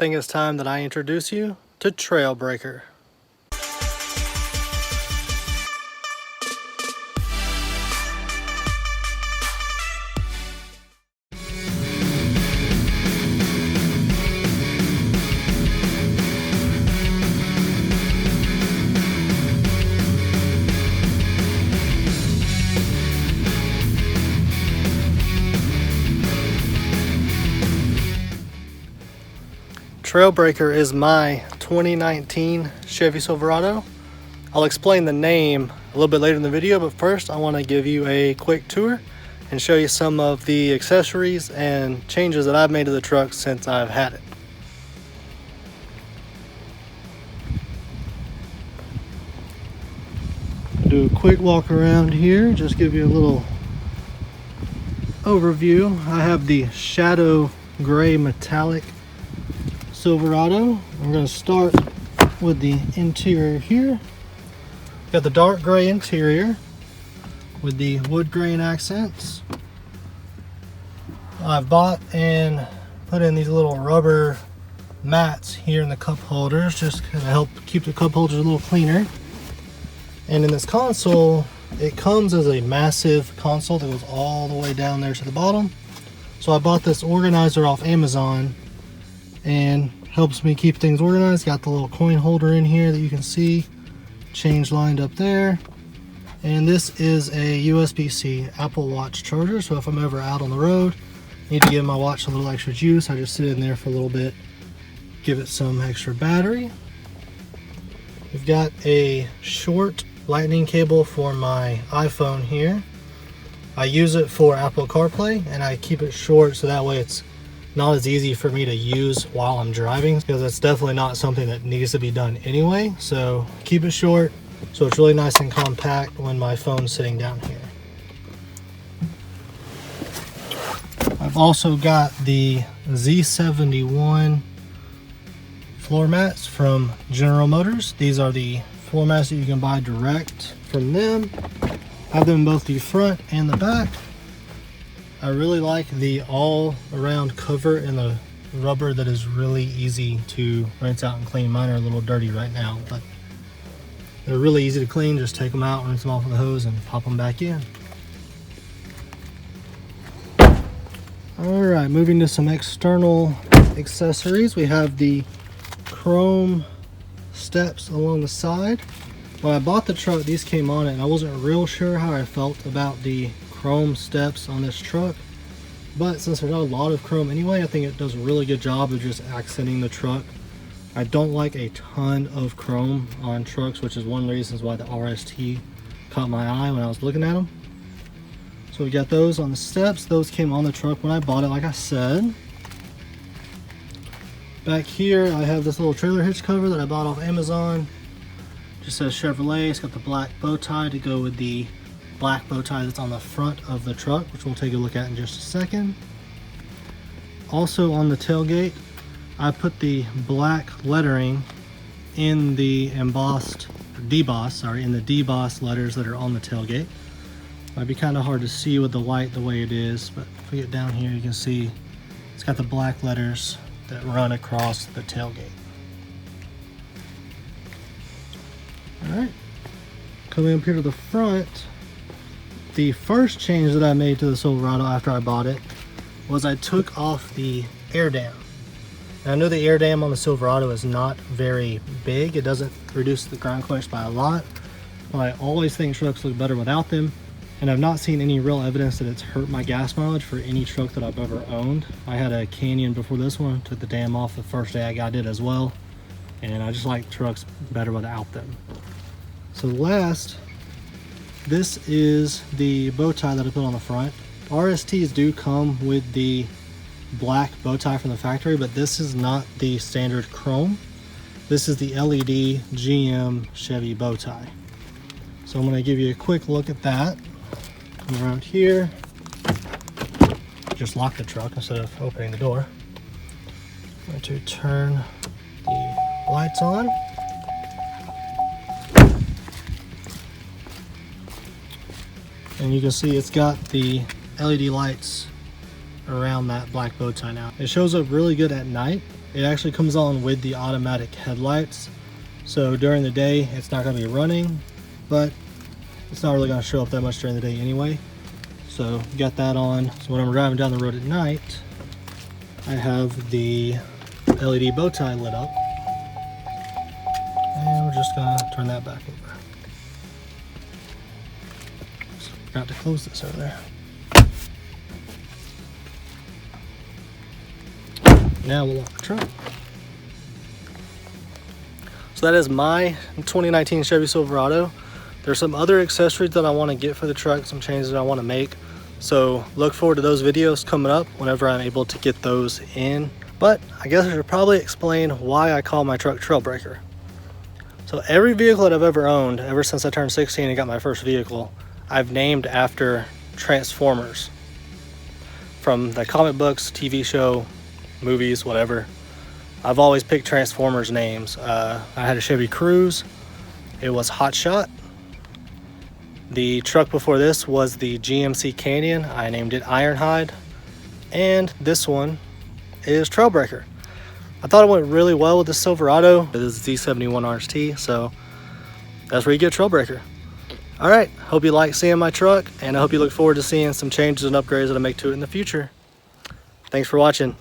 think it's time that I introduce you to Trailbreaker. Trailbreaker is my 2019 Chevy Silverado. I'll explain the name a little bit later in the video, but first I want to give you a quick tour and show you some of the accessories and changes that I've made to the truck since I've had it. Do a quick walk around here, just give you a little overview. I have the shadow gray metallic Silverado. We're going to start with the interior here. Got the dark gray interior with the wood grain accents. I've bought and put in these little rubber mats here in the cup holders, just to help keep the cup holders a little cleaner. And in this console, it comes as a massive console that goes all the way down there to the bottom. So I bought this organizer off Amazon and helps me keep things organized. Got the little coin holder in here that you can see, change lined up there. And this is a USB-C Apple Watch charger, so if I'm ever out on the road, need to give my watch a little extra juice, I just sit in there for a little bit, give it some extra battery. We've got a short lightning cable for my iPhone here. I use it for Apple CarPlay, and I keep it short so that way it's not as easy for me to use while I'm driving, because it's definitely not something that needs to be done anyway. So keep it short so it's really nice and compact when my phone's sitting down here. I've also got the Z71 floor mats from General Motors. These are the floor mats that you can buy direct from them. I have them in both the front and the back. I really like the all-around cover and the rubber that is really easy to rinse out and clean. Mine are a little dirty right now, but they're really easy to clean. Just take them out, rinse them off with a hose, and pop them back in. Alright, moving to some external accessories. We have the chrome steps along the side. When I bought the truck, these came on it, and I wasn't real sure how I felt about the chrome steps on this truck, but since there's not a lot of chrome anyway, I think it does a really good job of just accenting the truck. I don't like a ton of chrome on trucks, which is one of the reasons why the RST caught my eye when I was looking at them. So we got those on the steps. Those came on the truck when I bought it, like I said. Back here I have this little trailer hitch cover that I bought off Amazon. Just says Chevrolet. It's got the black bow tie to go with the black bow tie that's on the front of the truck, which we'll take a look at in just a second. Also on the tailgate, I put the black lettering in the embossed, in the debossed letters that are on the tailgate. Might be kind of hard to see with the light the way it is, but if we get down here, you can see it's got the black letters that run across the tailgate. All right, coming up here to the front, the first change that I made to the Silverado after I bought it was I took off the air dam. Now, I know the air dam on the Silverado is not very big. It doesn't reduce the ground clearance by a lot, but I always think trucks look better without them, and I've not seen any real evidence that it's hurt my gas mileage for any truck that I've ever owned. I had a Canyon before this one, took the dam off the first day I got it as well, and I just like trucks better without them. So last, this is the bow tie that I put on the front. RSTs do come with the black bow tie from the factory, but this is not the standard chrome. This is the LED GM Chevy bow tie. So I'm going to give you a quick look at that. Come around here. Just lock the truck instead of opening the door. I'm going to turn the lights on. And you can see it's got the LED lights around that black bow tie now. It shows up really good at night. It actually comes on with the automatic headlights. So during the day, it's not going to be running, but it's not really going to show up that much during the day anyway. So got that on. So when I'm driving down the road at night, I have the LED bow tie lit up. And we're just going to turn that back over. So forgot to close this over there. Now we'll lock the trunk. So that is my 2019 Chevy Silverado. There's some other accessories that I want to get for the truck, some changes that I want to make. So look forward to those videos coming up whenever I'm able to get those in. But I guess I should probably explain why I call my truck Trailbreaker. So every vehicle that I've ever owned, ever since I turned 16 and got my first vehicle, I've named after Transformers. From the comic books, TV show, movies, whatever. I've always picked Transformers names. I had a Chevy Cruze. It was Hot Shot. The truck before this was the GMC Canyon. I named it Ironhide. And this one is Trailbreaker. I thought it went really well with the Silverado. It is Z71 RST, so that's where you get Trailbreaker. All right, hope you like seeing my truck, and I hope you look forward to seeing some changes and upgrades that I make to it in the future. Thanks for watching.